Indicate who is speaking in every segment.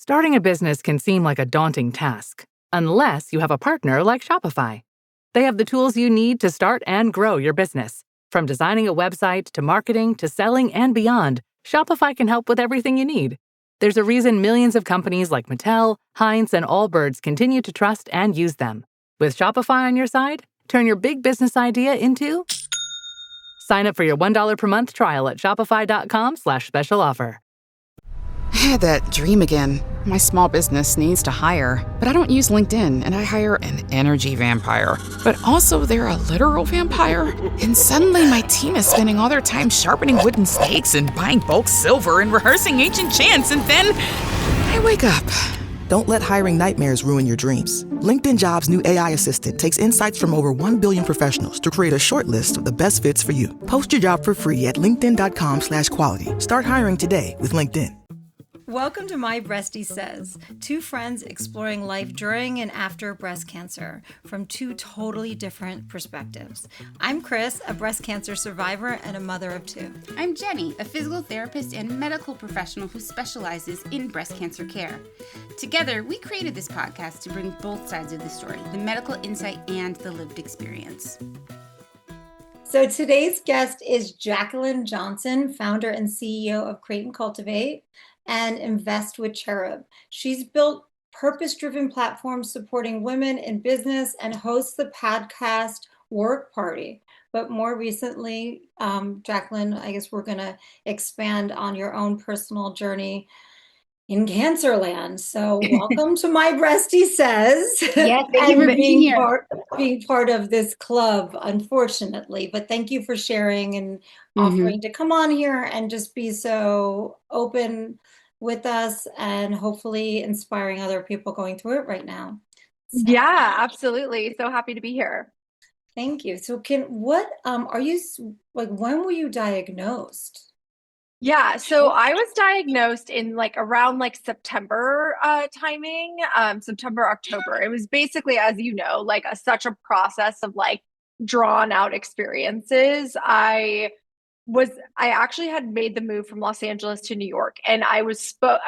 Speaker 1: Starting a business can seem like a daunting task, unless you have a partner like Shopify. They have the tools you need to start and grow your business. From designing a website to marketing to selling and beyond, Shopify can help with everything you need. There's a reason millions of companies like Mattel, Heinz, and Allbirds continue to trust and use them. With Shopify on your side, turn your big business idea into... Sign up for your $1 per month trial at shopify.com/special offer.
Speaker 2: I had that dream again. My small business needs to hire, but I don't use LinkedIn, and I hire an energy vampire. But also they're a literal vampire. And suddenly my team is spending all their time sharpening wooden stakes and buying bulk silver and rehearsing ancient chants, and then I wake up.
Speaker 3: Don't let hiring nightmares ruin your dreams. LinkedIn Jobs' new AI assistant takes insights from over 1 billion professionals to create a short list of the best fits for you. Post your job for free at linkedin.com/quality. Start hiring today with LinkedIn.
Speaker 4: Welcome to My Breastie Says, two friends exploring life during and after breast cancer from two totally different perspectives. I'm Chris, a breast cancer survivor and a mother of two.
Speaker 5: I'm Jenny, a physical therapist and medical professional who specializes in breast cancer care. Together, we created this podcast to bring both sides of the story, the medical insight and the lived experience.
Speaker 4: So today's guest is Jaclyn Johnson, founder and CEO of Create and Cultivate and Invest with Cherub. She's built purpose-driven platforms supporting women in business and hosts the podcast Work Party. But more recently, Jaclyn, I guess we're going to expand on your own personal journey in cancer land. So welcome to My Breastie Says.
Speaker 5: Yes, thank you for being here.
Speaker 4: Being part of this club, unfortunately. But thank you for sharing and offering to come on here and just be so open with us and hopefully inspiring other people going through it right now. So,
Speaker 6: yeah, absolutely. So happy to be here.
Speaker 4: Thank you. So when were you diagnosed?
Speaker 6: Yeah, so I was diagnosed in around September timing, September, October. It was basically, as you know, such a process of drawn out experiences. I actually had made the move from Los Angeles to New York, and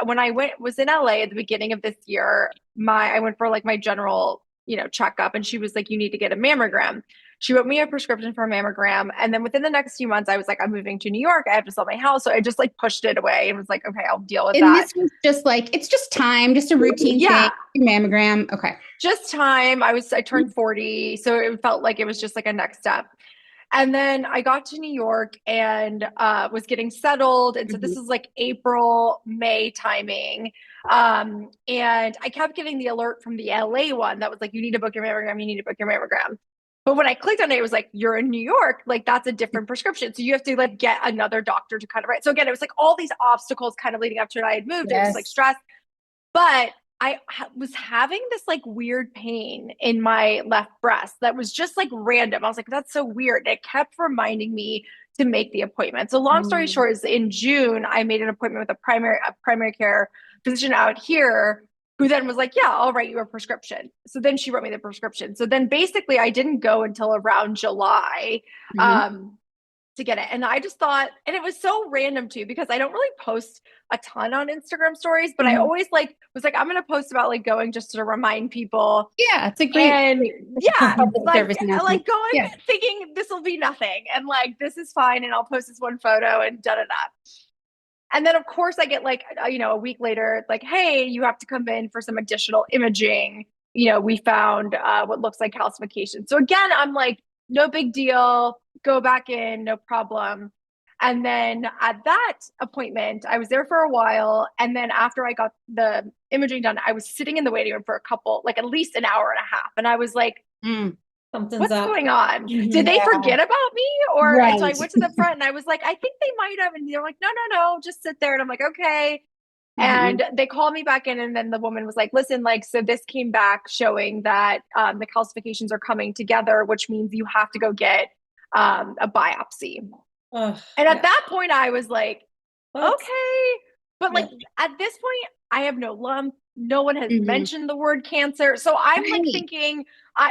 Speaker 6: when I was in LA at the beginning of this year, I went for my general, checkup, and she was like, you need to get a mammogram. She wrote me a prescription for a mammogram. And then within the next few months, I was like, I'm moving to New York. I have to sell my house. So I just pushed it away and was like, okay, I'll deal with that.
Speaker 5: And this was just it's just time, just a routine thing, mammogram. Okay.
Speaker 6: Just time. I turned 40. So it felt like it was just a next step. And then I got to New York and was getting settled. And so this is April, May timing. And I kept getting the alert from the LA one that was you need to book your mammogram. You need to book your mammogram. But when I clicked on it, it was you're in New York. That's a different prescription. So you have to get another doctor to kind of write. So again, it was all these obstacles kind of leading up to it. I had moved. Yes. It was stress. But I was having this weird pain in my left breast that was just random. I was like, that's so weird. It kept reminding me to make the appointment. So long story short is in June, I made an appointment with a primary care physician out here, who then was like, yeah, I'll write you a prescription. So then she wrote me the prescription. So then basically I didn't go until around July to get it. And I just thought, and it was so random too, because I don't really post a ton on Instagram stories, but I always was I'm going to post about going just to remind people.
Speaker 5: Yeah. It's a great,
Speaker 6: going thinking this will be nothing. And this is fine. And I'll post this one photo and da-da-da. And then, of course, I get a week later, hey, you have to come in for some additional imaging. We found what looks like calcification. So again, I'm no big deal. Go back in, no problem. And then at that appointment, I was there for a while. And then after I got the imaging done, I was sitting in the waiting room for at least an hour and a half. And I was like, what's going on? Did they forget about me? Or and so I went to the front and I was like, I think they might have. And they're like, no, just sit there. And I'm like, okay. And they called me back in. And then the woman was like, listen, so this came back showing that the calcifications are coming together, which means you have to go get a biopsy. And at that point I was like, okay. But at this point, I have no lump. No one has mentioned the word cancer. So I'm like thinking,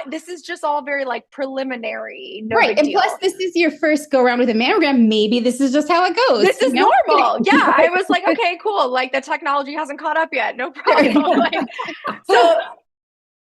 Speaker 6: this is just all very like preliminary. No big
Speaker 5: And
Speaker 6: deal.
Speaker 5: plus, this is your first go around with a mammogram. Maybe this is just how it goes.
Speaker 6: This is normal. Yeah. I was like, okay, cool. Like the technology hasn't caught up yet. No problem. Like, so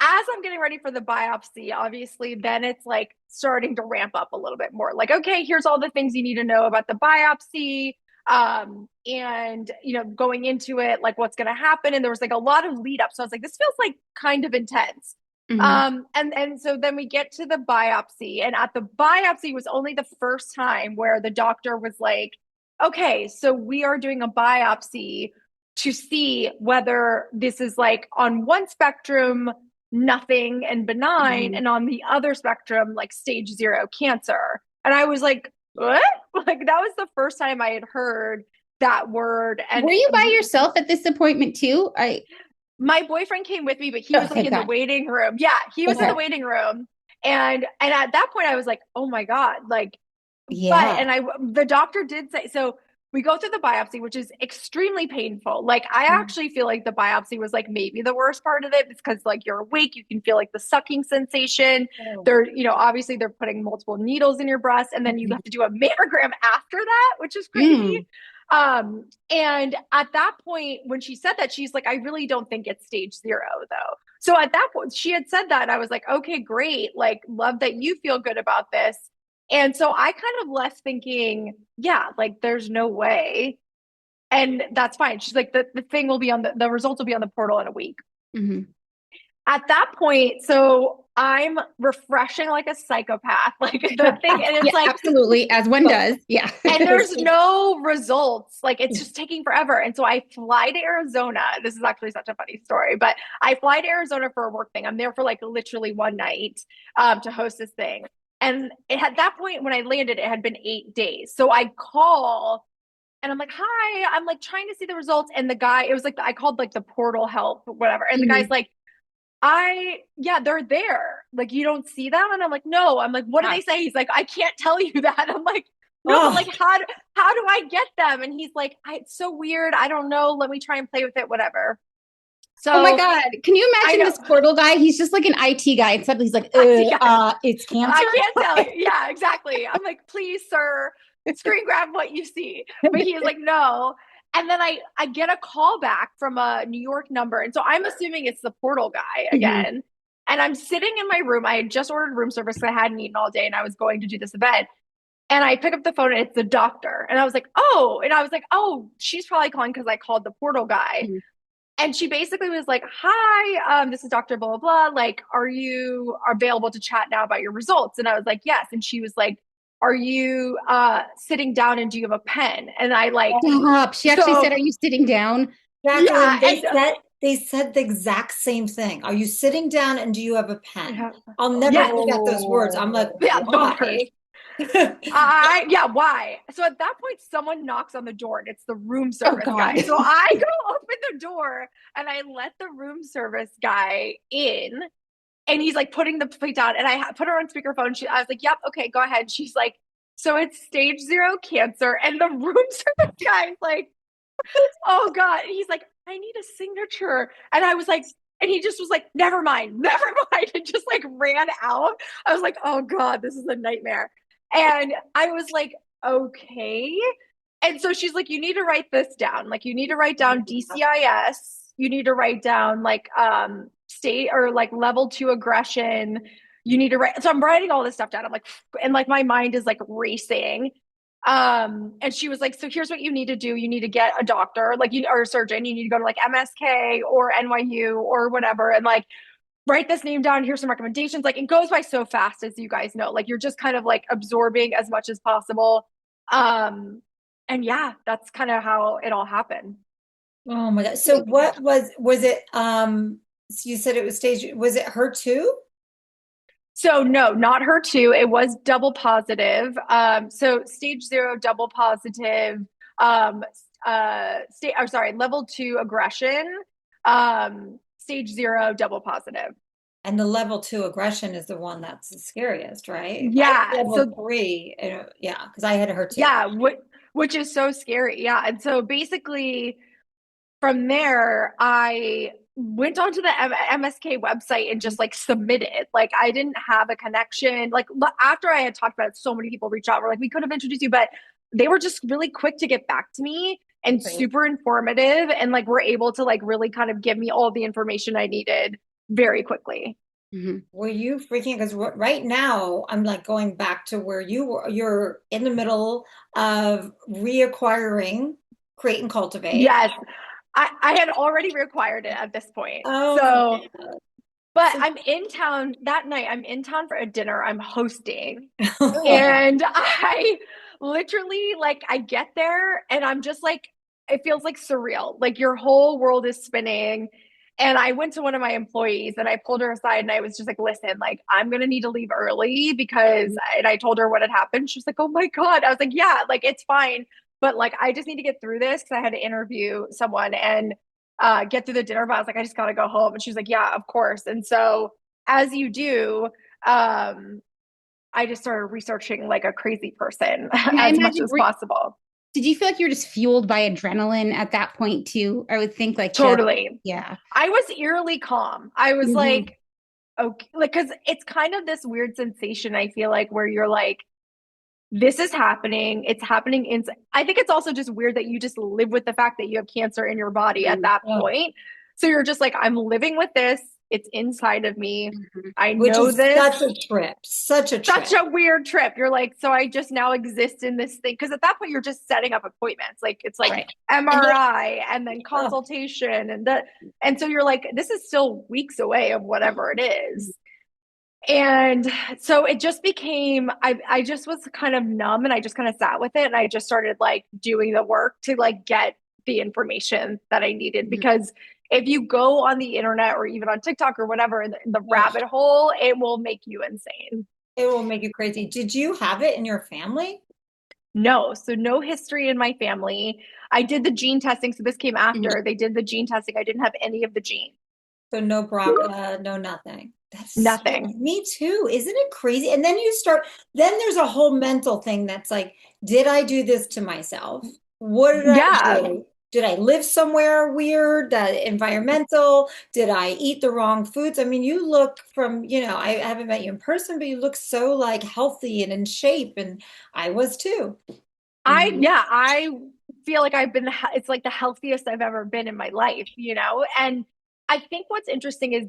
Speaker 6: as I'm getting ready for the biopsy, obviously, then it's like starting to ramp up a little bit more. Like, okay, here's all the things you need to know about the biopsy. And going into it, like what's going to happen. And there was like a lot of lead up. So I was like, this feels like kind of intense. And so then we get to the biopsy, and at the biopsy was only the first time where the doctor was like, okay, so we are doing a biopsy to see whether this is like on one spectrum, nothing and benign, and on the other spectrum, like stage 0 cancer. And I was like, what? Like that was the first time I had heard that word. And
Speaker 5: were you by yourself at this appointment too?
Speaker 6: My boyfriend came with me, but he was like in the waiting room. Yeah, he was in the waiting room. And at that point I was like, oh my God, like, the doctor did say, so we go through the biopsy, which is extremely painful. Like I actually feel like the biopsy was like maybe the worst part of it, because like you're awake, you can feel like the sucking sensation. They're, obviously they're putting multiple needles in your breast, and then you have to do a mammogram after that, which is crazy. And at that point, when she said that, she's like, I really don't think it's stage 0 though. So at that point, she had said that, and I was like, okay, great. Like, love that you feel good about this. And so I kind of left thinking, yeah, like there's no way. And that's fine. She's like, the thing will be on the results will be on the portal in a week. At that point, so I'm refreshing like a psychopath, like the thing, and it's like
Speaker 5: absolutely, as one does,
Speaker 6: and there's no results, like it's just taking forever. And so I fly to Arizona. This is actually such a funny story, but I fly to Arizona for a work thing. I'm there for like literally one night to host this thing. And at that point, when I landed, it had been 8 days. So I call and I'm like, hi, I'm like trying to see the results. And the guy, it was like, I called like the portal help, whatever. And the guy's like, they're there. Like, you don't see them? And I'm like, no. I'm like, what do they say? He's like, I can't tell you that. I'm like, no, but like, how do I get them? And he's like, it's so weird. I don't know. Let me try and play with it, whatever. So,
Speaker 5: oh my God, can you imagine this portal guy? He's just like an IT guy. And suddenly he's like, it's cancer.
Speaker 6: I can't tell you. Yeah, exactly. I'm like, please, sir, screen grab what you see. But he's like, no. And then I get a call back from a New York number. And so I'm assuming it's the portal guy again. And I'm sitting in my room. I had just ordered room service because I hadn't eaten all day and I was going to do this event. And I pick up the phone and it's the doctor. And I was like, oh, she's probably calling because I called the portal guy. And she basically was like, hi, this is Dr. blah, blah, blah. Like, are you available to chat now about your results? And I was like, yes. And she was like, are you sitting down and do you have a pen? And I like,
Speaker 5: stop. She actually said, are you sitting down?
Speaker 4: Jaclyn, they said the exact same thing. Are you sitting down and do you have a pen? Yeah. I'll never forget those words. I'm like, why?
Speaker 6: Why? So at that point, someone knocks on the door and it's the room service guy. So I go open the door and I let the room service guy in. And he's like putting the plate down, and I put her on speakerphone. I was like, yep, okay, go ahead. And she's like, so it's stage 0 cancer. And the room service guy's like, oh God. And he's like, I need a signature. And I was like, and he just was like, never mind. And just like ran out. I was like, oh God, this is a nightmare. And I was like, okay. And so she's like, you need to write this down. Like, you need to write down DCIS. You need to write down like, state or like level 2 aggression. You need to write. So I'm writing all this stuff down. I'm like, and like my mind is like racing. And she was like, so here's what you need to do. You need to get a doctor, like or a surgeon. You need to go to like MSK or NYU or whatever. And like, write this name down. Here's some recommendations. Like, it goes by so fast, as you guys know, like you're just kind of like absorbing as much as possible. And yeah, that's kind of how it all happened.
Speaker 4: Oh my God. So what was it? So you said it was was it HER2?
Speaker 6: So no, not HER2. It was double positive. So stage 0 double positive, level 2 aggression, stage 0 double positive.
Speaker 4: And the level 2 aggression is the one that's the scariest, right?
Speaker 6: Yeah.
Speaker 4: Level 3, because I had HER2.
Speaker 6: Yeah, which is so scary. Yeah. And so basically from there, went onto the MSK website and just like submitted. Like I didn't have a connection. Like after I had talked about it, so many people reached out. Were like, we could have introduced you, but they were just really quick to get back to me and super informative, and like were able to like really kind of give me all the information I needed very quickly.
Speaker 4: Were you freaking? Because right now I'm like going back to where you were. You're in the middle of reacquiring Create and Cultivate.
Speaker 6: Yes, I had already reacquired it at this point.
Speaker 4: Oh,
Speaker 6: so, but I'm in town that night. I'm in town for a dinner I'm hosting. And I literally, like, I get there and I'm just like, it feels like surreal. Like your whole world is spinning. And I went to one of my employees and I pulled her aside and I was just like, listen, like, I'm going to need to leave early because, and I told her what had happened. She was like, oh my God. I was like, yeah, like, it's fine. But like, I just need to get through this because I had to interview someone and get through the dinner. But I was like, I just got to go home. And she was like, yeah, of course. And so as you do, I just started researching like a crazy person as much as possible.
Speaker 5: Did you feel like you were just fueled by adrenaline at that point too? I would think like
Speaker 6: totally.
Speaker 5: Yeah.
Speaker 6: I was eerily calm. I was like, okay, like, cause it's kind of this weird sensation, I feel like, where you're like, this is happening. It's happening in, I think it's also just weird that you just live with the fact that you have cancer in your body at that point. So you're just like, I'm living with this. It's inside of me. I know this.
Speaker 4: Such a trip. Such
Speaker 6: a weird trip. You're like, so I just now exist in this thing. Because at that point, you're just setting up appointments. Like it's like MRI and then consultation and that. And so you're like, this is still weeks away of whatever it is. And so it just became, I just was kind of numb and I just kind of sat with it. And I just started like doing the work to like get the information that I needed because if you go on the internet or even on TikTok or whatever, in the rabbit hole, it will make you insane.
Speaker 4: It will make you crazy. Did you have it in your family?
Speaker 6: No. So no history in my family. I did the gene testing. So this came after they did the gene testing. I didn't have any of the genes.
Speaker 4: So no BRCA, no nothing. That's
Speaker 6: nothing.
Speaker 4: Me too. Isn't it crazy? And then then there's a whole mental thing that's like, did I do this to myself? What did I do? Did I live somewhere weird, environmental? Did I eat the wrong foods? I mean, you look from, I haven't met you in person, but you look so like healthy and in shape. And I was too.
Speaker 6: I feel like it's like the healthiest I've ever been in my life, And I think what's interesting is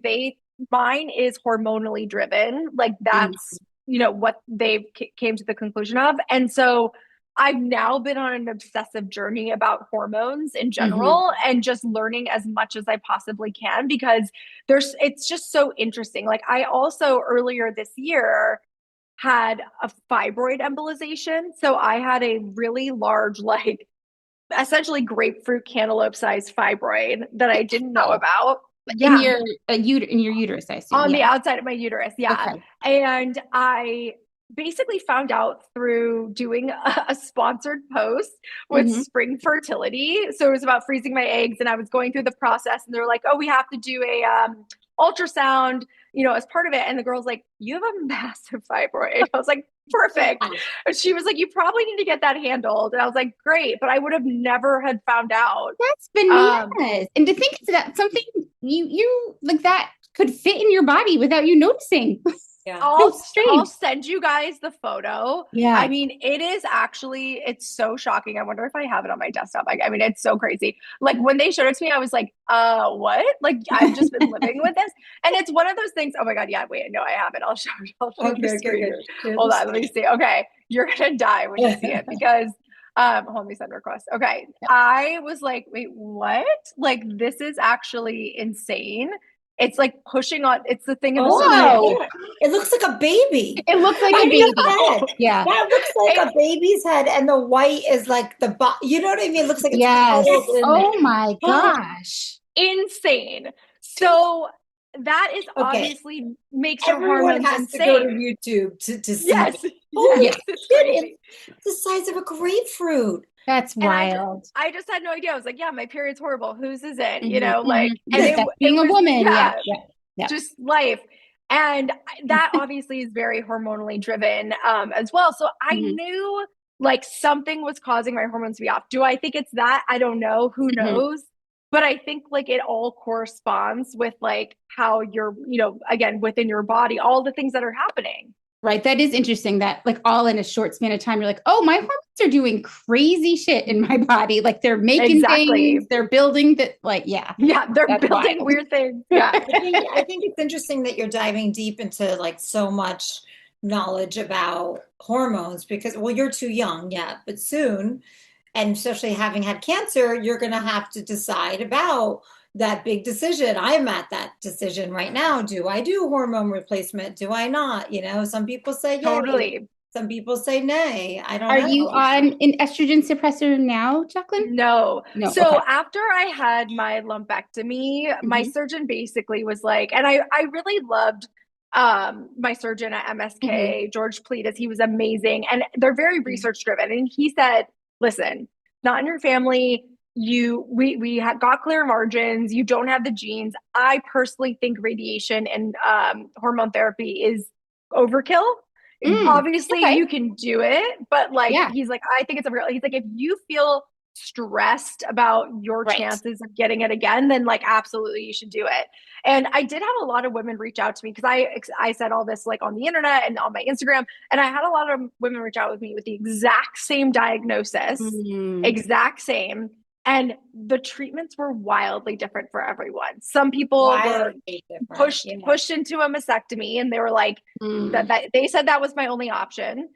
Speaker 6: mine is hormonally driven. Like that's, what they came to the conclusion of. And so I've now been on an obsessive journey about hormones in general and just learning as much as I possibly can because it's just so interesting. Like I also earlier this year had a fibroid embolization. So I had a really large, like essentially grapefruit cantaloupe sized fibroid that I didn't know about.
Speaker 5: In your uterus, I assume.
Speaker 6: On the outside of my uterus, yeah. Okay. And I basically found out through doing a sponsored post with Spring Fertility. So it was about freezing my eggs and I was going through the process and they're like, oh, we have to do a ultrasound, as part of it. And the girl's like, you have a massive fibroid. I was like, perfect. And she was like, you probably need to get that handled. And I was like, great. But I would have never had found out.
Speaker 5: That's bananas. And to think that something you like that could fit in your body without you noticing.
Speaker 6: Yeah. I'll send you guys the photo.
Speaker 5: Yeah.
Speaker 6: I mean, it's so shocking. I wonder if I have it on my desktop. I mean, it's so crazy. Like when they showed it to me, I was like, what? Like I've just been living with this. And it's one of those things. Oh my God. Yeah, wait, no, I have it. I'll show you. Good. Hold on. Let me see. Okay. You're going to die when you see it because hold me send request. Okay. I was like, wait, what? Like this is actually insane. It's like pushing on. It's the thing.
Speaker 4: It looks like a baby.
Speaker 5: It looks like a baby.
Speaker 4: Head.
Speaker 5: Yeah.
Speaker 4: That looks like a baby's head. And the white is like you know what I mean? It looks like it's
Speaker 5: oh my gosh.
Speaker 6: Insane. So that is obviously makes your hormones
Speaker 4: has
Speaker 6: insane.
Speaker 4: To go to YouTube to see.
Speaker 6: Yes.
Speaker 4: It's the size of a grapefruit.
Speaker 5: That's wild.
Speaker 6: I just had no idea. I was like, yeah, my period's horrible. Whose is it?
Speaker 5: And being a woman. Yeah.
Speaker 6: Just life. And that obviously is very hormonally driven as well. So I knew like something was causing my hormones to be off. Do I think it's that? I don't know. Who knows? But I think like it all corresponds with like how you're, again, within your body, all the things that are happening.
Speaker 5: Right. That is interesting that like all in a short span of time, you're like, oh, my hormones are doing crazy shit in my body. Like they're making things, they're building that, like, yeah.
Speaker 6: Yeah, they're building wild. Weird things. Yeah.
Speaker 4: I think it's interesting that you're diving deep into like so much knowledge about hormones because, well, you're too young yet, but soon, and especially having had cancer, you're going to have to decide about that big decision. I'm at that decision right now. Do I do hormone replacement? Do I not? Some people say yay.
Speaker 6: Totally.
Speaker 4: Some people say nay. I don't know.
Speaker 5: Are you on an estrogen suppressor now, Jaclyn?
Speaker 6: No. So after I had my lumpectomy, my surgeon basically was like, and I really loved my surgeon at MSK, George Pletus. He was amazing. And they're very research driven. And he said, listen, not in your family. We got clear margins. You don't have the genes. I personally think radiation and hormone therapy is overkill. Obviously, you can do it, but like he's like, I think it's he's like, if you feel stressed about your chances of getting it again, then like absolutely you should do it. And I did have a lot of women reach out to me because I said all this like on the internet and on my Instagram, and I had a lot of women reach out with me with the exact same diagnosis, exact same. And the treatments were wildly different for everyone. Some people were pushed into a mastectomy, and they were like, that they said that was my only option.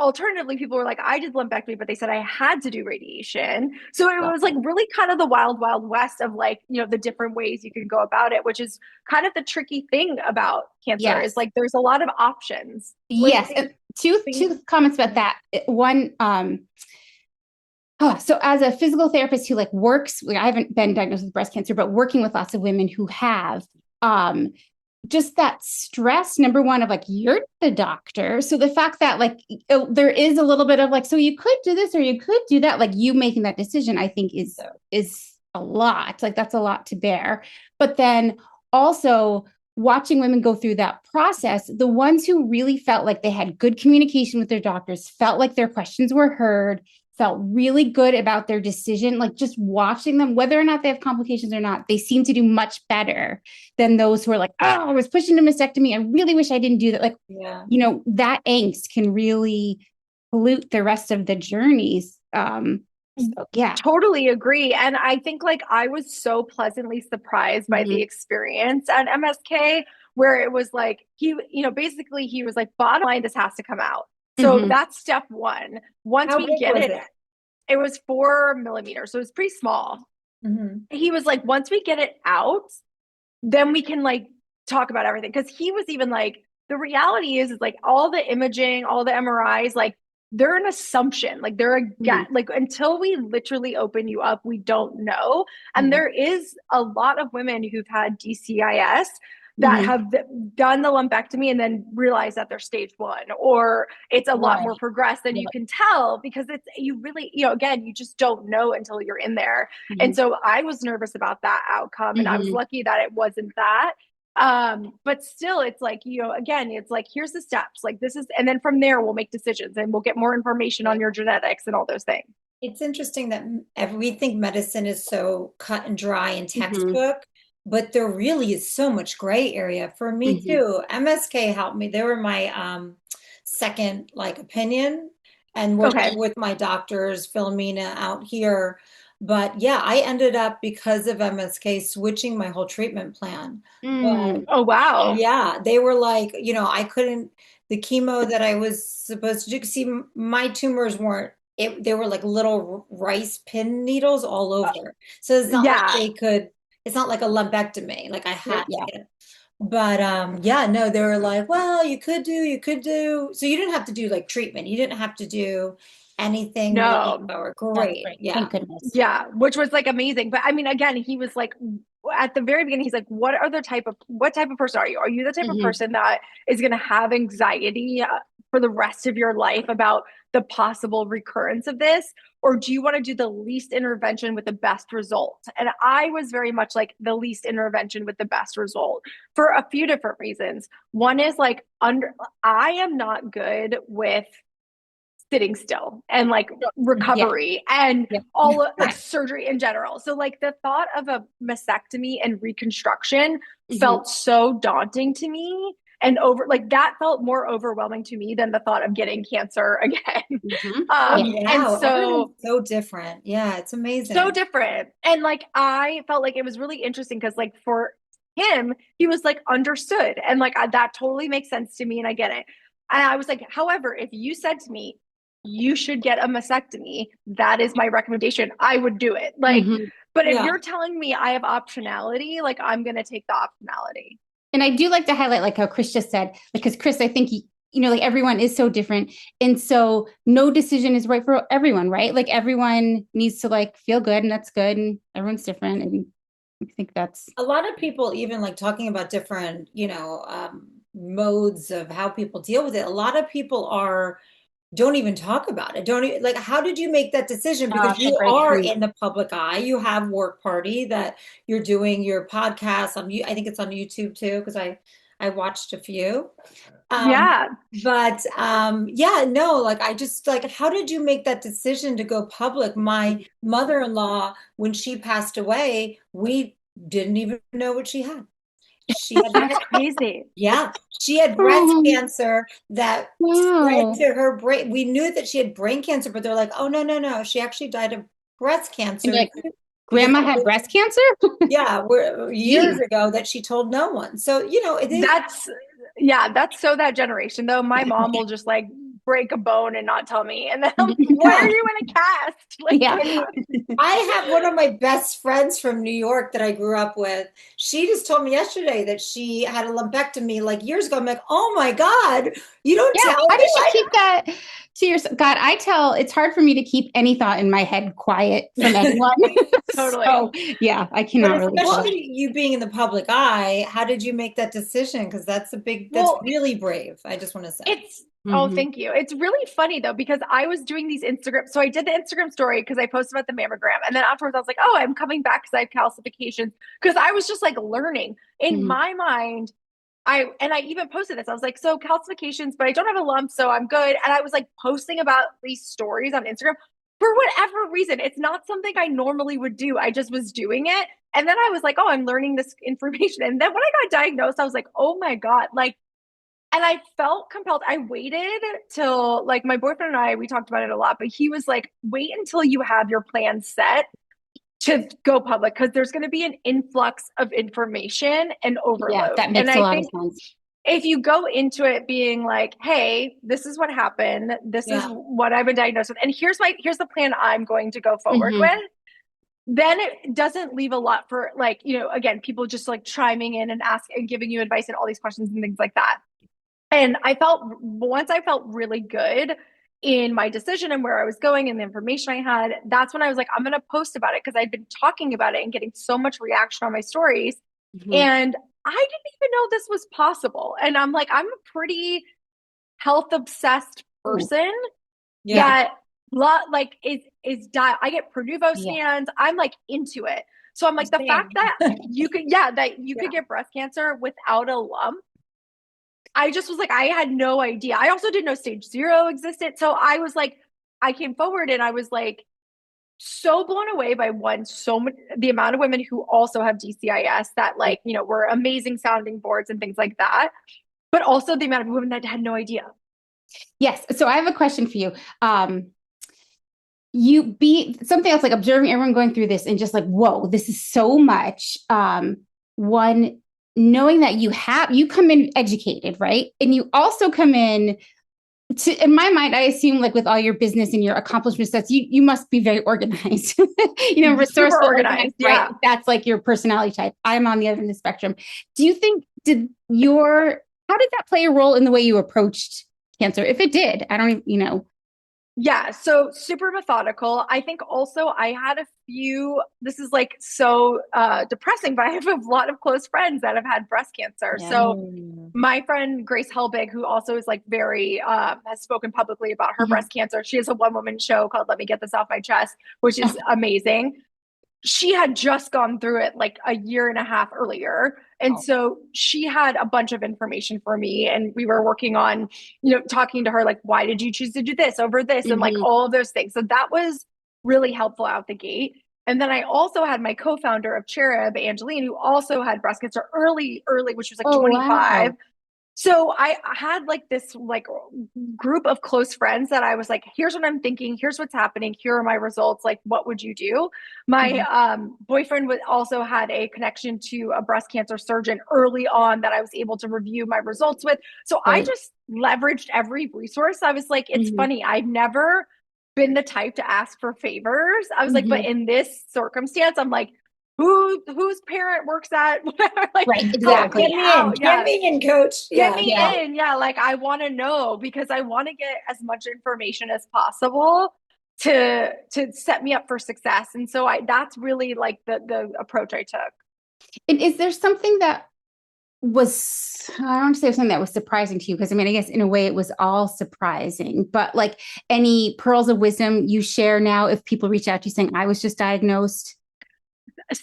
Speaker 6: Alternatively, people were like, I did lumpectomy, but they said I had to do radiation. So it was like really kind of the wild, wild west of like, the different ways you can go about it, which is kind of the tricky thing about cancer is like, there's a lot of options.
Speaker 5: Yes. Two comments about that. One, so as a physical therapist who like works, I haven't been diagnosed with breast cancer, but working with lots of women who have, just that stress, number one, of like, you're the doctor. So the fact that like, there is a little bit of like, so you could do this or you could do that, like you making that decision, I think is a lot. Like that's a lot to bear. But then also watching women go through that process, the ones who really felt like they had good communication with their doctors, felt like their questions were heard, felt really good about their decision, like just watching them, whether or not they have complications or not, they seem to do much better than those who are like, oh, I was pushed into mastectomy. I really wish I didn't do that. Like, that angst can really pollute the rest of the journeys.
Speaker 6: Totally agree. And I think like I was so pleasantly surprised by the experience at MSK, where it was like, basically he was like, bottom line, this has to come out. So that's step one. Once we get it was 4 millimeters. So it was pretty small. He was like, once we get it out, then we can like talk about everything. Cause he was even like, the reality is like all the imaging, all the MRIs, like they're an assumption. Like they're like until we literally open you up, we don't know. And there is a lot of women who've had DCIS that have done the lumpectomy and then realize that they're stage 1, or it's a lot more progressed than you can tell, because you really, again, you just don't know until you're in there. And so I was nervous about that outcome, and I was lucky that it wasn't that. But still, it's like, again, it's like, here's the steps, like this is, and then from there we'll make decisions and we'll get more information on your genetics and all those things.
Speaker 4: It's interesting that we think medicine is so cut and dry and textbook. But there really is so much gray area for me too. MSK helped me. They were my second like opinion, and working with my doctors, Philomena out here. But yeah, I ended up, because of MSK, switching my whole treatment plan. But,
Speaker 6: oh, wow.
Speaker 4: Yeah, they were like, I couldn't, the chemo that I was supposed to do, see, my tumors weren't, they were like little rice pin needles all over. So it's not like they could, it's not like a lumpectomy, like I had to get it. But no, they were like, well, you could do. So you didn't have to do like treatment. You didn't have to do anything.
Speaker 6: No.
Speaker 4: Great. Yeah.
Speaker 5: Thank goodness.
Speaker 6: Yeah. Which was like amazing. But I mean, again, he was like, at the very beginning, he's like, what type of person are you? Are you the type of person that is going to have anxiety for the rest of your life about the possible recurrence of this? Or do you want to do the least intervention with the best result? And I was very much like the least intervention with the best result for a few different reasons. One is like, I am not good with sitting still and like recovery and all like surgery in general. So like the thought of a mastectomy and reconstruction felt so daunting to me, and that felt more overwhelming to me than the thought of getting cancer again. And so
Speaker 4: different. Yeah, it's amazing.
Speaker 6: So different. And like I felt like it was really interesting because like for him, he was like understood, and like that totally makes sense to me, and I get it. And I was like, however, if you said to me, you should get a mastectomy, that is my recommendation, I would do it. Like, but if you're telling me I have optionality, like I'm going to take the optionality.
Speaker 5: And I do like to highlight, like how Chris just said, because Chris, I think, you know, like everyone is so different. And so no decision is right for everyone, right? Like everyone needs to like feel good, and that's good. And everyone's different. And I think that's
Speaker 4: a lot of people, even like talking about different, you know, modes of how people deal with it. A lot of people don't even talk about it. Don't even, like, how did you make that decision? Because you are in the public eye. You have Work Party that you're doing your podcast on. I think it's on YouTube too, because I watched a few. But no, like I just like, how did you make that decision to go public? My mother-in-law, when she passed away, we didn't even know what she had.
Speaker 6: That's crazy.
Speaker 4: Yeah, she had breast cancer that spread to her brain. We knew that she had brain cancer, but they're like, oh no, she actually died of breast cancer.
Speaker 5: Like, Grandma had breast cancer?
Speaker 4: Yeah, years ago that she told no one. So, you know, it is.
Speaker 6: That's so that generation though. My mom will just like break a bone and not tell me. And then I'm like, why are you in a cast? Like,
Speaker 4: I have one of my best friends from New York that I grew up with. She just told me yesterday that she had a lumpectomy like years ago. I'm like, oh my God, you don't tell me.
Speaker 5: How did you keep that to yourself? God, it's hard for me to keep any thought in my head quiet from anyone.
Speaker 6: Totally.
Speaker 5: So, yeah, I cannot really.
Speaker 4: Especially you being in the public eye, how did you make that decision? Because that's really brave. I just want to say.
Speaker 6: Oh, thank you. It's really funny though, because I was doing these Instagram. So I did the Instagram story because I posted about the mammogram. And then afterwards I was like, oh, I'm coming back because I have calcifications. Because I was just like learning in my mind. I even posted this. I was like, so calcifications, but I don't have a lump, so I'm good. And I was like posting about these stories on Instagram for whatever reason. It's not something I normally would do. I just was doing it. And then I was like, oh, I'm learning this information. And then when I got diagnosed, I was like, oh my God, like, and I felt compelled. I waited till like my boyfriend and we talked about it a lot, but he was like, wait until you have your plan set to go public, because there's going to be an influx of information and overload.
Speaker 5: Yeah, that makes a lot of sense.
Speaker 6: If you go into it being like, hey, this is what happened, this is what I've been diagnosed with, and here's the plan I'm going to go forward with, then it doesn't leave a lot for like, you know, again, people just like chiming in and giving you advice and all these questions and things like that. And once I felt really good in my decision and where I was going and the information I had, that's when I was like, I'm going to post about it, because I'd been talking about it and getting so much reaction on my stories. And I didn't even know this was possible. And I'm like, I'm a pretty health obsessed person that like I get Pronuvo scans. I'm like into it. So I'm like, the fact that you could get breast cancer without a lump, I just was like, I had no idea. I also didn't know stage 0 existed. So I was like, I came forward and I was like so blown away by the amount of women who also have DCIS that like, you know, were amazing sounding boards and things like that, but also the amount of women that had no idea.
Speaker 5: Yes. So I have a question for you. Something else, like observing everyone going through this and just like, whoa, this is so much. One, knowing that you come in educated, right? And you also come in in my mind, I assume like with all your business and your accomplishments, you must be very organized, you know, resourceful, organized, right? That's like your personality type. I'm on the other end of the spectrum. Do you think, how did that play a role in the way you approached cancer? If it did, I don't even, you know.
Speaker 6: Yeah. So super methodical. I think also I had a few, this is like so depressing, but I have a lot of close friends that have had breast cancer. Yeah. So my friend Grace Helbig, who also is like very, has spoken publicly about her breast cancer. She has a one-woman show called Let Me Get This Off My Chest, which is amazing. she had just gone through it like a year and a half earlier. And so she had a bunch of information for me. And we were working on, talking to her, like, why did you choose to do this over this? And like all of those things. So that was really helpful out the gate. And then I also had my co-founder of Cherub, Angeline, who also had breast cancer early, which was like 25. Wow. So I had like this like group of close friends that I was like, here's what I'm thinking. Here's what's happening. Here are my results. Like, what would you do? My boyfriend also had a connection to a breast cancer surgeon early on that I was able to review my results with. So I just leveraged every resource. I was like, it's funny. I've never been the type to ask for favors. I was like, but in this circumstance, I'm like, whose parent works at whatever, like,
Speaker 5: right, exactly.
Speaker 4: Get me in, coach.
Speaker 6: Get me in. Yeah. Like, I want to know, because I want to get as much information as possible to set me up for success. And so that's really like the approach I took.
Speaker 5: And is there something that was, I don't want to say something that was surprising to you, because I mean, I guess in a way it was all surprising, but like any pearls of wisdom you share now if people reach out to you saying, I was just diagnosed?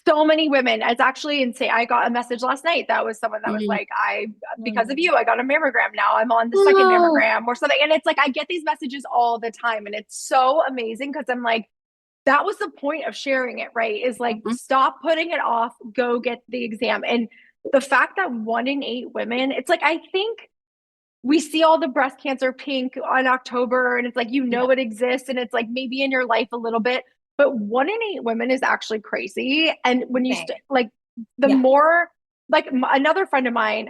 Speaker 6: So many women. It's actually insane. I got a message last night that was someone that was like, because of you, I got a mammogram. Now I'm on the second mammogram or something. And it's like, I get these messages all the time. And it's so amazing, because I'm like, that was the point of sharing it, right? Is like, stop putting it off, go get the exam. And the fact that 1 in 8 women, it's like, I think we see all the breast cancer pink on October, and it's like, it exists, and it's like maybe in your life a little bit. But 1 in 8 women is actually crazy. And when you more, like, another friend of mine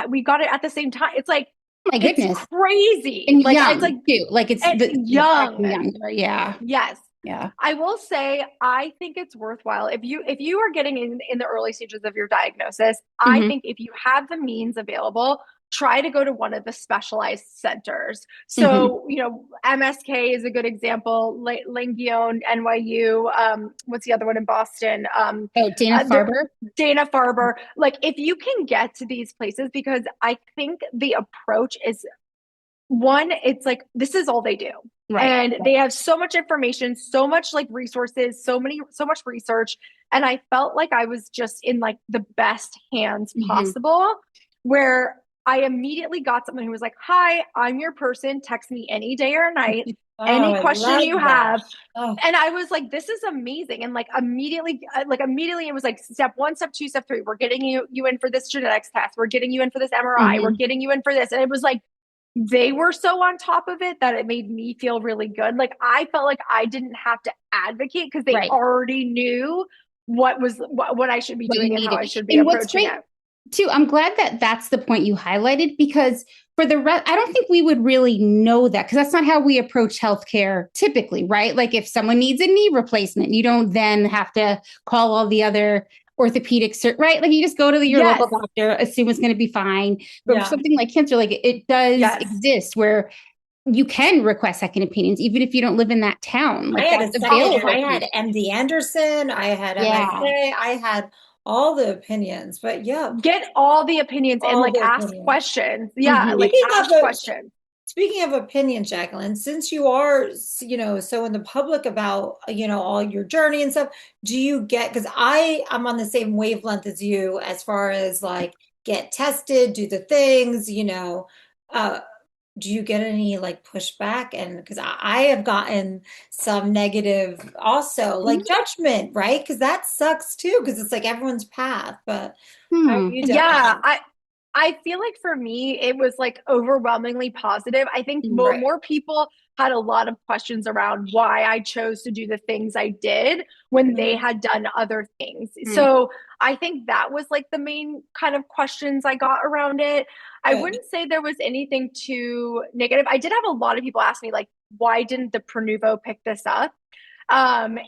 Speaker 6: we got it at the same time. It's like,
Speaker 5: my goodness,
Speaker 6: it's crazy.
Speaker 5: And
Speaker 6: like,
Speaker 5: young,
Speaker 6: it's like,
Speaker 5: too. Like, it's
Speaker 6: young.
Speaker 5: Younger, yeah.
Speaker 6: Yes.
Speaker 5: Yeah.
Speaker 6: I will say, I think it's worthwhile if you are getting in the early stages of your diagnosis. I think if you have the means available, try to go to one of the specialized centers. So, MSK is a good example. Langione, NYU. What's the other one in Boston?
Speaker 5: Dana-Farber.
Speaker 6: Dana-Farber. Like, if you can get to these places, because I think the approach is, one, it's like, this is all they do. Right. And they have so much information, so much like resources, so much research. And I felt like I was just in like the best hands possible, where I immediately got someone who was like, hi, I'm your person. Text me any day or night, any question you have. And I was like, this is amazing. And like immediately it was like step 1, step 2, step 3. We're getting you in for this genetics test. We're getting you in for this MRI. We're getting you in for this. And it was like, they were so on top of it that it made me feel really good. Like, I felt like I didn't have to advocate, because they already knew what I should be doing and how I should be approaching it.
Speaker 5: Too, I'm glad that that's the point you highlighted, because for the rest, I don't think we would really know that, because that's not how we approach healthcare typically, right? Like, if someone needs a knee replacement, you don't then have to call all the other orthopedics, right? Like, you just go to your local doctor, assume it's going to be fine. But for something like cancer, like, it does exist where you can request second opinions, even if you don't live in that town. Like,
Speaker 4: I had MD Anderson, I had MSK, I had all the opinions, but
Speaker 6: get all the opinions and like ask questions. Like, ask questions.
Speaker 4: Speaking of opinions, Jaclyn, since you are, so in the public about, all your journey and stuff, do you get, because I'm on the same wavelength as you as far as like get tested, do the things, do you get any like pushback? And because I have gotten some negative also, like judgment, right? Because that sucks too, because it's like everyone's path. But how are you doing?
Speaker 6: I feel like for me, it was like overwhelmingly positive. I think more people had a lot of questions around why I chose to do the things I did when they had done other things. So I think that was like the main kind of questions I got around it. I wouldn't say there was anything too negative. I did have a lot of people ask me, like, why didn't the Prenuvo pick this up? And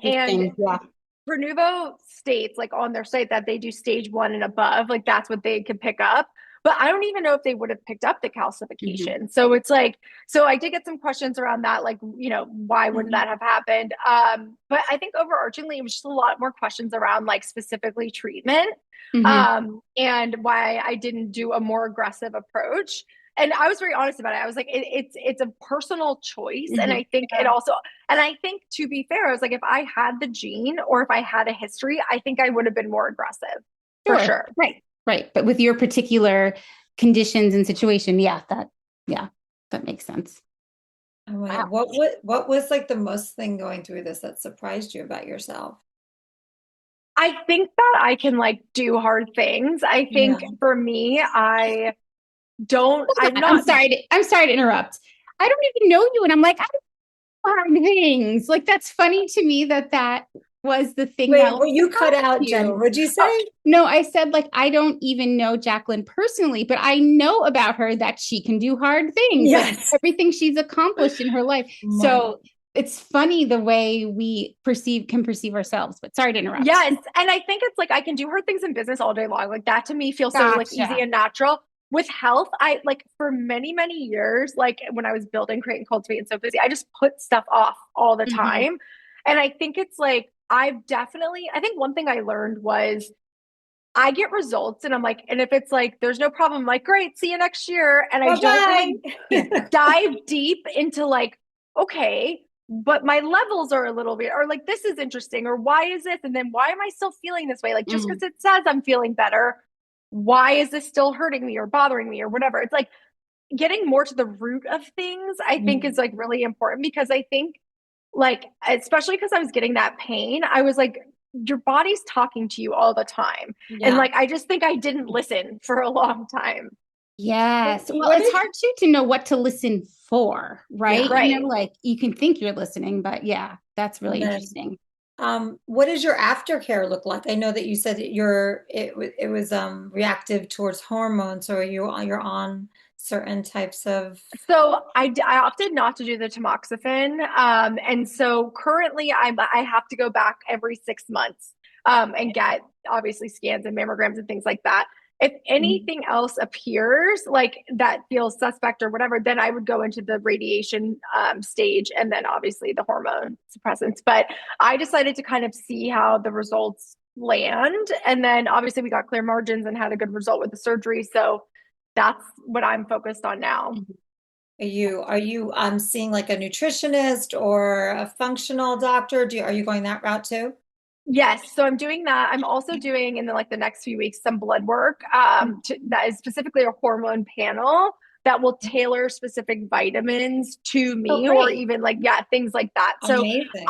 Speaker 6: Prenuvo states, like, on their site that they do stage 1 and above, like that's what they could pick up. But I don't even know if they would have picked up the calcification. So it's like, so I did get some questions around that, like, why wouldn't that have happened? But I think overarchingly, it was just a lot more questions around like specifically treatment and why I didn't do a more aggressive approach. And I was very honest about it. I was like, it's a personal choice. And I think it also, and I think to be fair, I was like, if I had the gene or if I had a history, I think I would have been more aggressive for sure.
Speaker 5: Right. But with your particular conditions and situation, that makes sense.
Speaker 4: Wow. What was like the most thing going through this that surprised you about yourself?
Speaker 6: I think that I can like do hard things. I think for me, I'm
Speaker 5: sorry to interrupt. I don't even know you. And I'm like, I don't know hard things. Like, that's funny to me that was the thing.
Speaker 4: Wait, well, you cut out, Jen. What'd you say?
Speaker 5: No, I said, like, I don't even know Jaclyn personally, but I know about her that she can do hard things.
Speaker 4: Yes.
Speaker 5: Like, everything she's accomplished in her life. So it's funny the way we can perceive ourselves, but sorry to interrupt.
Speaker 6: Yes. And I think it's like, I can do hard things in business all day long. Like that to me feels so like easy and natural. With health, I like for many, many years, like when I was building Create and Cultivate and So Busy, I just put stuff off all the time. And I think it's like, I think one thing I learned was I get results and I'm like, and if it's like, there's no problem, I'm like, great, see you next year. And I don't really dive deep into like, okay, but my levels are a little bit, or like, this is interesting, or why is this? And then why am I still feeling this way? Like, just because it says I'm feeling better, why is this still hurting me or bothering me or whatever? It's like getting more to the root of things, I think is like really important, because I think like, especially because I was getting that pain, I was like, your body's talking to you all the time. And like, I just think I didn't listen for a long time.
Speaker 5: Yes. Well, it's hard too to know what to listen for, right? You know, like you can think you're listening, but that's really interesting.
Speaker 4: What does your aftercare look like? I know that you said it was reactive towards hormones, so you're on certain types of.
Speaker 6: So I opted not to do the tamoxifen, and so currently I have to go back every 6 months and get obviously scans and mammograms and things like that. If anything else appears like that feels suspect or whatever, then I would go into the radiation stage and then obviously the hormone suppressants. But I decided to kind of see how the results land. And then obviously we got clear margins and had a good result with the surgery. So that's what I'm focused on now.
Speaker 4: Are you seeing like a nutritionist or a functional doctor? Are you going that route too?
Speaker 6: Yes. So I'm doing that. I'm also doing in the next few weeks some blood work that is specifically a hormone panel that will tailor specific vitamins to me or even things like that.
Speaker 4: Amazing.
Speaker 6: So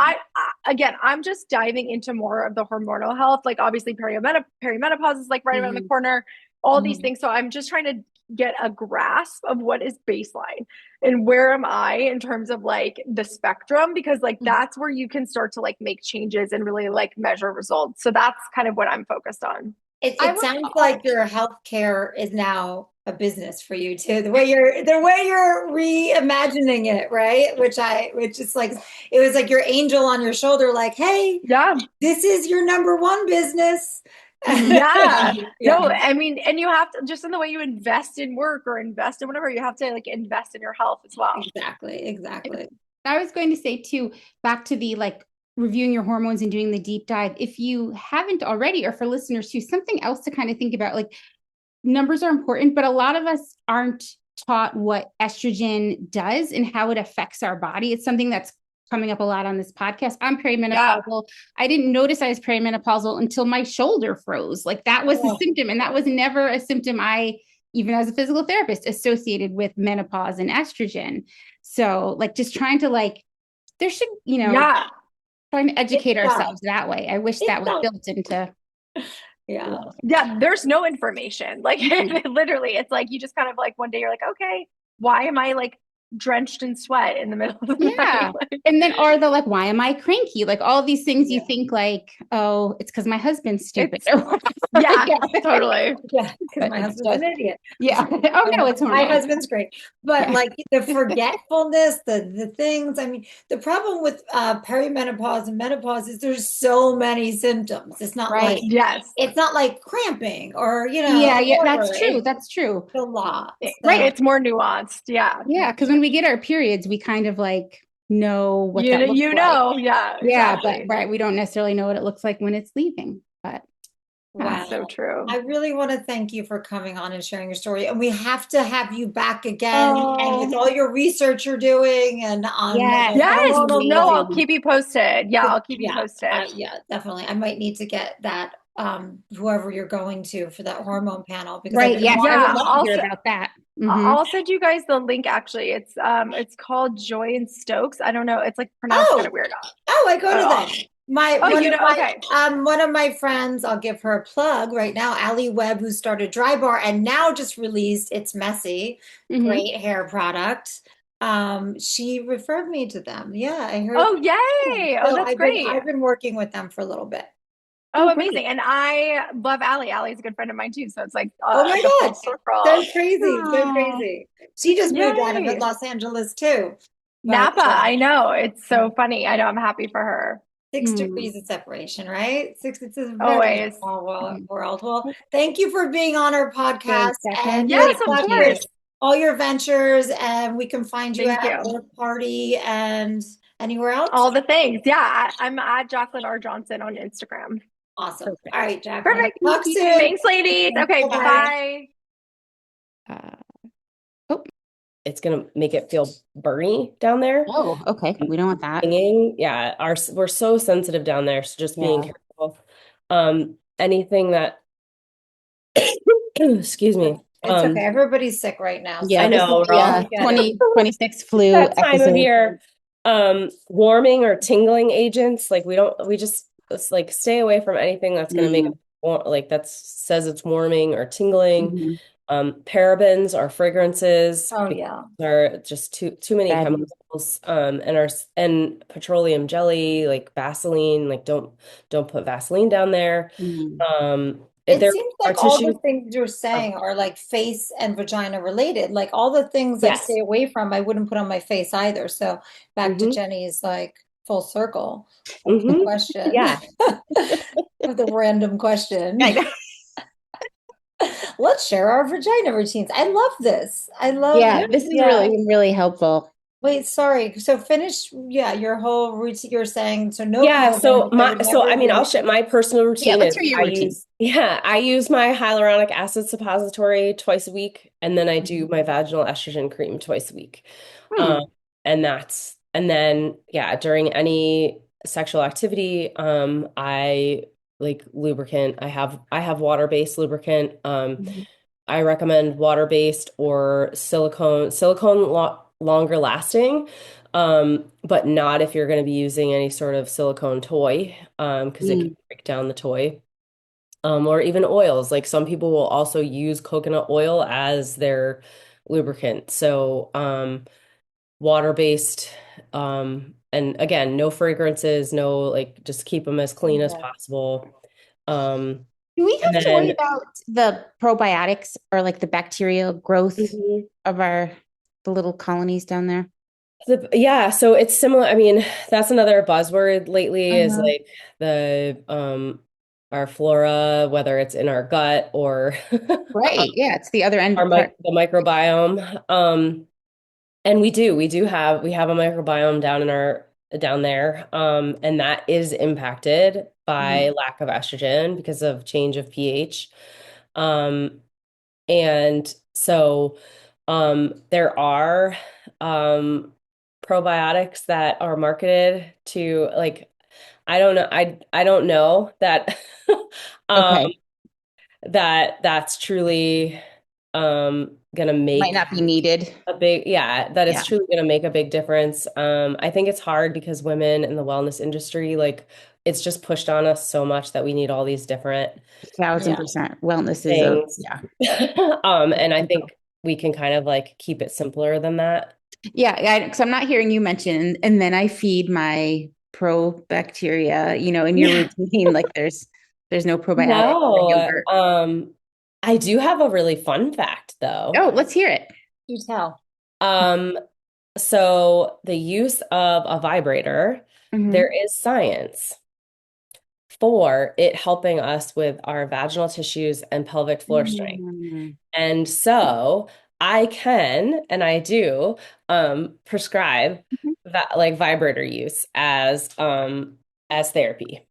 Speaker 6: I'm just diving into more of the hormonal health. Like obviously perimenopause is like right around the corner, all these things. So I'm just trying to get a grasp of what is baseline and where am I in terms of like the spectrum, because like that's where you can start to like make changes and really like measure results. So that's kind of what I'm focused on.
Speaker 4: It sounds like your healthcare is now a business for you too. The way you're reimagining it, right? Which is like, it was like your angel on your shoulder, like, hey, this is your number one business.
Speaker 6: No, I mean, and you have to, just in the way you invest in work or invest in whatever, you have to like invest in your health as well.
Speaker 4: Exactly.
Speaker 5: I was going to say too, back to the like reviewing your hormones and doing the deep dive. If you haven't already, or for listeners too, something else to kind of think about, like numbers are important, but a lot of us aren't taught what estrogen does and how it affects our body. It's something that's coming up a lot on this podcast. I'm perimenopausal. I didn't notice I was perimenopausal until my shoulder froze. Like that was the symptom. And that was never a symptom I, even as a physical therapist, associated with menopause and estrogen. So like just trying to like, there should, trying to educate ourselves that way. I wish that was built into.
Speaker 6: There's no information. Like literally, it's like, you just kind of like one day you're like, okay, why am I like drenched in sweat in the middle of the night?
Speaker 5: And then are the like, why am I cranky? Like all these things you think like, oh, it's because my husband's stupid.
Speaker 6: Totally.
Speaker 4: Because my husband's an idiot.
Speaker 5: Oh no, it's
Speaker 4: my husband's great. But like the forgetfulness, the things, I mean, the problem with perimenopause and menopause is there's so many symptoms. It's not like, it's not like cramping or,
Speaker 5: that's true.
Speaker 4: It's a lot.
Speaker 6: Right. It's more nuanced. Yeah.
Speaker 5: Because when we get our periods, we kind of like know what that looks like.
Speaker 6: Exactly.
Speaker 5: But we don't necessarily know what it looks like when it's leaving. But
Speaker 4: Wow.
Speaker 6: So true.
Speaker 4: I really want to thank you for coming on and sharing your story. And we have to have you back again. And with
Speaker 5: Oh,
Speaker 4: all your research you're doing and on
Speaker 5: yes,
Speaker 4: the
Speaker 5: that was
Speaker 6: Yes,
Speaker 4: hormonal
Speaker 6: no, I'll
Speaker 5: amazing.
Speaker 6: keep you posted. Yeah, I'll keep you
Speaker 4: yeah,
Speaker 6: posted.
Speaker 4: yeah, definitely. I might need to get that whoever you're going to for that hormone panel because I've
Speaker 5: Right.
Speaker 4: been
Speaker 5: Yes, I would
Speaker 6: Yeah,
Speaker 5: love to hear about that. Hmm.
Speaker 6: I'll send you guys the link actually. It's called Joy and Stokes. I don't know. It's like pronounced kind
Speaker 4: Oh,
Speaker 6: of weird.
Speaker 4: I go to them. My
Speaker 6: Oh, you know, okay.
Speaker 4: one of my friends, I'll give her a plug right now, Allie Webb, who started Dry Bar and now just released It's Messy,
Speaker 5: Hmm.
Speaker 4: great hair product. She referred me to them. Yeah, I heard.
Speaker 6: Oh, yay. Oh,
Speaker 4: So
Speaker 6: that's great.
Speaker 4: I've been working with them for a little bit.
Speaker 6: Oh,
Speaker 5: Oh,
Speaker 6: amazing.
Speaker 5: great.
Speaker 6: And I love Allie. Allie's a good friend of mine too. So it's
Speaker 4: Oh
Speaker 6: like
Speaker 4: my
Speaker 6: a full
Speaker 4: God. So
Speaker 6: circle.
Speaker 4: crazy, so
Speaker 5: Oh.
Speaker 4: crazy. She just moved out of
Speaker 6: Yay.
Speaker 4: Los Angeles too. But
Speaker 6: Napa, I know. It's so funny. I know. I'm happy for her.
Speaker 4: six
Speaker 5: Hmm.
Speaker 4: degrees of separation, right? Six, it's a very
Speaker 6: Always.
Speaker 4: small
Speaker 5: Mhm.
Speaker 4: world. Well, thank you for being on our podcast
Speaker 5: Thanks, Jaclyn.
Speaker 4: and
Speaker 5: Yeah,
Speaker 6: Yes,
Speaker 4: good
Speaker 6: of
Speaker 4: luck
Speaker 5: thank you.
Speaker 4: with
Speaker 6: course.
Speaker 4: all your ventures. And we can find you
Speaker 6: Thank
Speaker 4: at
Speaker 6: you.
Speaker 4: Work Party and anywhere else.
Speaker 6: All the things. Yeah, I'm at Jaclyn R. Johnson on Instagram.
Speaker 4: Awesome. All
Speaker 5: Perfect.
Speaker 4: right, Jacqueline.
Speaker 6: Perfect.
Speaker 4: Talk
Speaker 5: Thank
Speaker 4: soon.
Speaker 6: Thanks, ladies. Okay,
Speaker 4: Bye-bye.
Speaker 6: bye.
Speaker 5: Uh, oh,
Speaker 7: It's gonna make it feel burny down there.
Speaker 5: oh, okay. We don't want that.
Speaker 7: Singing, yeah, we're so sensitive down there, so just being
Speaker 5: Yeah.
Speaker 7: careful. Anything that excuse me.
Speaker 4: It's okay. Everybody's sick right now,
Speaker 7: I
Speaker 5: Yeah,
Speaker 4: so
Speaker 5: this is
Speaker 7: know,
Speaker 5: the
Speaker 7: Rob.
Speaker 4: we get it.
Speaker 5: 2026 flu
Speaker 7: That time of
Speaker 5: episode.
Speaker 7: year. Warming or tingling agents, like we just it's like stay away from anything that's gonna make it like that says it's warming or tingling.
Speaker 5: Mhm.
Speaker 7: Parabens or fragrances
Speaker 4: Oh
Speaker 7: because
Speaker 4: yeah.
Speaker 7: are just too many
Speaker 5: Bad news.
Speaker 7: chemicals. And petroleum jelly, like Vaseline, like don't put Vaseline down there.
Speaker 5: Mhm.
Speaker 7: If
Speaker 4: It
Speaker 7: there
Speaker 4: seems
Speaker 7: are
Speaker 4: like all the
Speaker 7: tissues,
Speaker 4: things you're saying are like face and vagina related. Like all the things I
Speaker 7: yes.
Speaker 4: stay away from, I wouldn't put on my face either. So back to
Speaker 7: Hmm.
Speaker 4: Jenny's like full circle of the
Speaker 7: Hmm.
Speaker 4: question,
Speaker 7: Yeah.
Speaker 4: of the random
Speaker 5: I
Speaker 4: question.
Speaker 5: know.
Speaker 4: Let's share our vagina routines. I love this. I love,
Speaker 5: Yeah, this is
Speaker 7: Yeah.
Speaker 5: really helpful.
Speaker 4: wait, sorry. So finish, yeah, your whole routine you're saying. So no
Speaker 7: Yeah, so
Speaker 4: parabens, I would
Speaker 7: I
Speaker 4: never
Speaker 7: mean, I'll
Speaker 4: use.
Speaker 7: share my personal
Speaker 5: Yeah,
Speaker 7: routine
Speaker 5: let's
Speaker 7: is
Speaker 5: hear your routine.
Speaker 7: I use my hyaluronic acid suppository twice a week, and then I do
Speaker 5: Mhm.
Speaker 7: my vaginal estrogen cream twice a week.
Speaker 5: Hmm.
Speaker 7: Um, and then yeah, during any sexual activity, I like lubricant. I have water-based lubricant.
Speaker 5: Mhm.
Speaker 7: I recommend water-based or silicone longer lasting, but not if you're going to be using any sort of silicone toy, because it can
Speaker 5: Mm.
Speaker 7: break down the toy. Or even oils. Like some people will also use coconut oil as their lubricant. So, water-based, and again, no fragrances, no like just keep them as clean as
Speaker 4: Okay.
Speaker 7: possible. Um,
Speaker 5: Do we
Speaker 7: and
Speaker 5: have to worry
Speaker 7: then
Speaker 5: about the probiotics or like the bacterial growth
Speaker 7: Mhm.
Speaker 5: of the little colonies down there?
Speaker 7: Yeah, so it's similar. I mean, that's another buzzword lately is
Speaker 4: Uh-huh.
Speaker 7: like the our flora, whether it's in our gut or
Speaker 5: Right. Yeah, it's the other end part.
Speaker 7: the microbiome. And we have a microbiome down there. And that is impacted by
Speaker 5: Mhm.
Speaker 7: lack of estrogen because of change of pH. Um, and so there are um, probiotics that are marketed to like I don't know that um,
Speaker 5: Okay.
Speaker 7: that's truly gonna
Speaker 5: Might
Speaker 7: make
Speaker 5: not be needed.
Speaker 7: a big that
Speaker 5: Yeah,
Speaker 7: it's truly gonna make a big difference. I think it's hard because women in the wellness industry like it's just pushed on us so much that we need all these different
Speaker 5: 1000%. Wellness is
Speaker 7: things.
Speaker 5: yeah.
Speaker 7: And I think we can kind of like keep it simpler than that.
Speaker 5: Yeah, because I'm not hearing you mention, and then I feed my probacteria, in your
Speaker 7: Yeah.
Speaker 5: routine, like there's no probiotic in the
Speaker 7: No,
Speaker 5: yogurt.
Speaker 7: I do have a really fun fact though.
Speaker 5: Oh, let's hear it.
Speaker 4: You tell.
Speaker 7: Um, so the use of a vibrator, there
Speaker 5: Hmm.
Speaker 7: is science for it helping us with our vaginal tissues and pelvic floor strength.
Speaker 5: Mm.
Speaker 7: And so I can, and I do, prescribe that like vibrator use as therapy.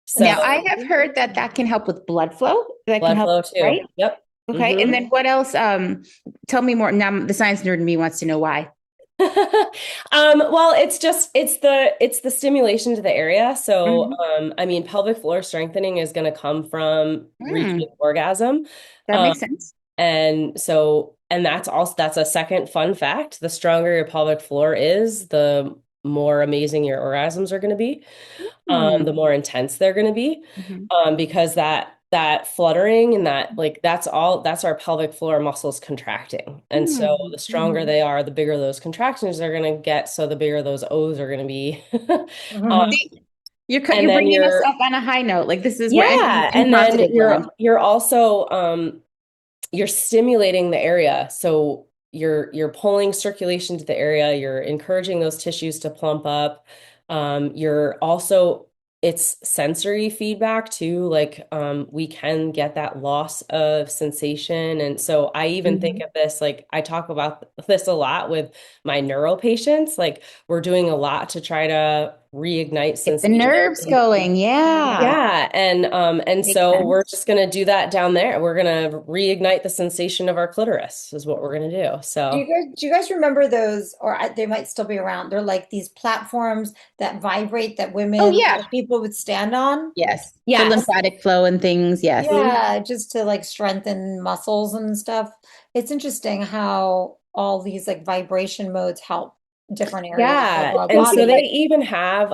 Speaker 7: So
Speaker 5: now I have heard that can help with blood flow. That can
Speaker 7: blood
Speaker 5: help,
Speaker 7: flow too.
Speaker 5: right?
Speaker 7: Yep.
Speaker 5: Okay. And then what else? Tell me more. Now the science nerd in me wants to know why.
Speaker 7: Well, it's the stimulation to the area. So, I mean, pelvic floor strengthening is going to come from reaching orgasm.
Speaker 5: That makes sense.
Speaker 7: And so, and that's a second fun fact. The stronger your pelvic floor is, the more amazing your orgasms are going to be. The more intense they're going to be, because that fluttering and that's our pelvic floor muscles contracting. And so the stronger they are, the bigger those contractions are going to get. So the bigger those O's are going to be.
Speaker 5: You're bringing us up on a high note. Like this is
Speaker 7: and then you're also you're stimulating the area. So you're pulling circulation to the area. You're encouraging those tissues to plump up. You're also, it's sensory feedback too. Like, we can get that loss of sensation. And so I even think of this, like I talk about this a lot with my neuro patients. Like we're doing a lot to try to reignite sensation.
Speaker 5: The nerves going.
Speaker 7: Yeah. And so we're just going to do that down there. We're going to reignite the sensation of our clitoris is what we're going to do. So
Speaker 4: do you guys remember those, or they might still be around? They're like these platforms that vibrate that women, or people would stand on.
Speaker 5: Yes. For lymphatic flow and things. Yes.
Speaker 4: Yeah. Just to like strengthen muscles and stuff. It's interesting how all these like vibration modes help different areas of our
Speaker 7: and
Speaker 4: body.
Speaker 7: so they even have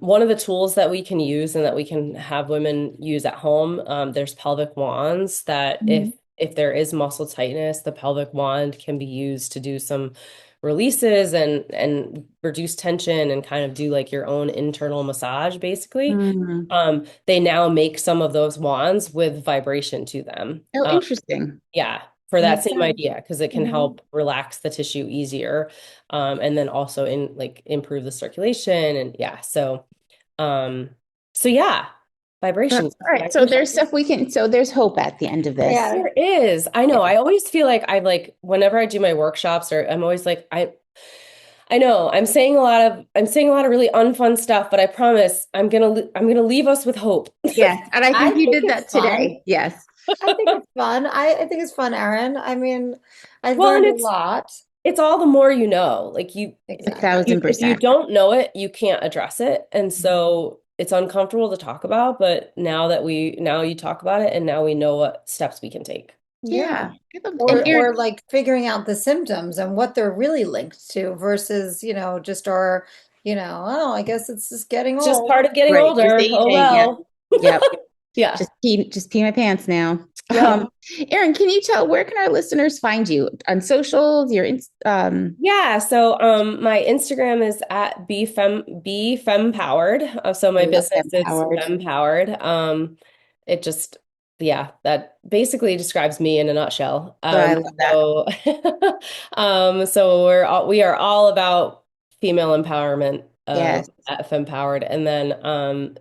Speaker 7: one of the tools that we can use and that we can have women use at home. There's pelvic wands that if there is muscle tightness, the pelvic wand can be used to do some releases and reduce tension and kind of do like your own internal massage basically. They now make some of those wands with vibration to them.
Speaker 5: Oh, interesting.
Speaker 7: Yeah. For that same idea, because it can help relax the tissue easier, and then also improve the circulation and vibrations.
Speaker 5: All right, so there's stuff we can. So there's hope at the end of this.
Speaker 7: Yeah, there is. I know. I always feel like whenever I do my workshops, or I'm always like I know I'm saying a lot of really unfun stuff, but I promise I'm gonna leave us with hope.
Speaker 5: Yes, and I think you did that today. Yes.
Speaker 4: I think it's fun. I think it's fun, Erin. I mean, I learned a lot.
Speaker 7: It's all the more you know. Like you,
Speaker 5: 1,000%.
Speaker 7: If you don't know it, you can't address it, and so it's uncomfortable to talk about. But now you talk about it, and now we know what steps we can take.
Speaker 5: Yeah.
Speaker 4: Or like figuring out the symptoms and what they're really linked to versus, just our, I guess it's just getting old.
Speaker 7: Just part of getting older. Oh well.
Speaker 5: Yep.
Speaker 7: Yeah.
Speaker 5: Just pee my pants now.
Speaker 7: Yeah.
Speaker 5: Erin, can you tell, where can our listeners find you on socials? So
Speaker 7: my Instagram is at bfempowered. So my business is Fempowered. That basically describes me in a nutshell.
Speaker 5: I love that.
Speaker 7: So we are all about female empowerment.
Speaker 5: Yes.
Speaker 7: At Fempowered. And then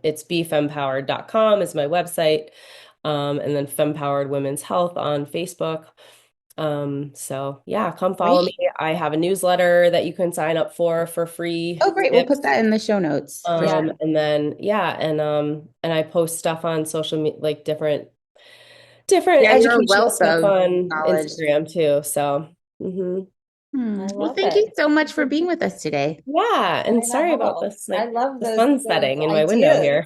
Speaker 7: it's bfempowered.com is my website. And then Fempowered Women's Health on Facebook. Come follow me. I have a newsletter that you can sign up for free.
Speaker 5: Oh, great. We'll put that in the show notes.
Speaker 7: And then, and I post stuff on social media, like different educational stuff on Instagram too. So,
Speaker 5: Well, thank you so much for being with us today.
Speaker 7: Yeah, and sorry about this.
Speaker 4: I love
Speaker 7: the sun setting in my window here.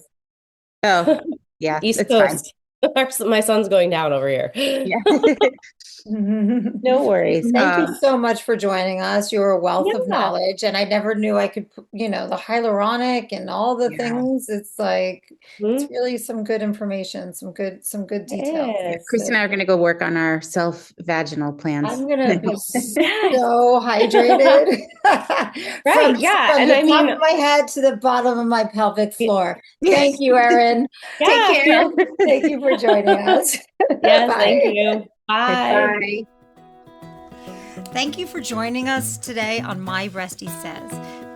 Speaker 5: Oh, yeah,
Speaker 7: East Coast. My sun's going down over here.
Speaker 5: Yeah. No worries.
Speaker 4: Thank you so much for joining us. You're a wealth of knowledge, and I never knew I could, the hyaluronic and all the things. It's like it's really some good information, some good details.
Speaker 5: Chris and I are going to go work on our self-vaginal plans.
Speaker 4: I'm going to be so hydrated.
Speaker 7: Right?
Speaker 4: From the top of my head to the bottom of my pelvic floor. Thank you, Erin.
Speaker 5: Take care.
Speaker 4: Thank you for joining us.
Speaker 7: Yes, thank you.
Speaker 5: Bye.
Speaker 4: Thank you for joining us today on My Breastie Says.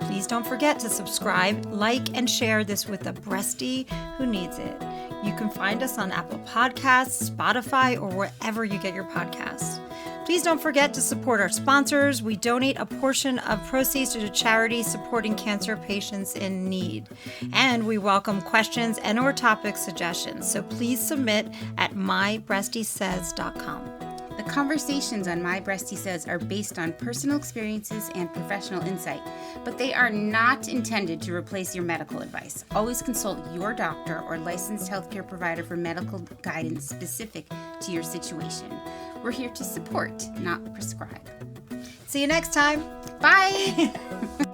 Speaker 4: Please don't forget to subscribe, like, and share this with a breastie who needs it. You can find us on Apple Podcasts, Spotify, or wherever you get your podcasts. Please don't forget to support our sponsors. We donate a portion of proceeds to charities supporting cancer patients in need. And we welcome questions and or topic suggestions. So please submit at mybreastysays.com.
Speaker 5: The conversations on My Breasty Says are based on personal experiences and professional insight, but they are not intended to replace your medical advice. Always consult your doctor or licensed healthcare provider for medical guidance specific to your situation. We're here to support, not prescribe.
Speaker 4: See you next time.
Speaker 5: Bye!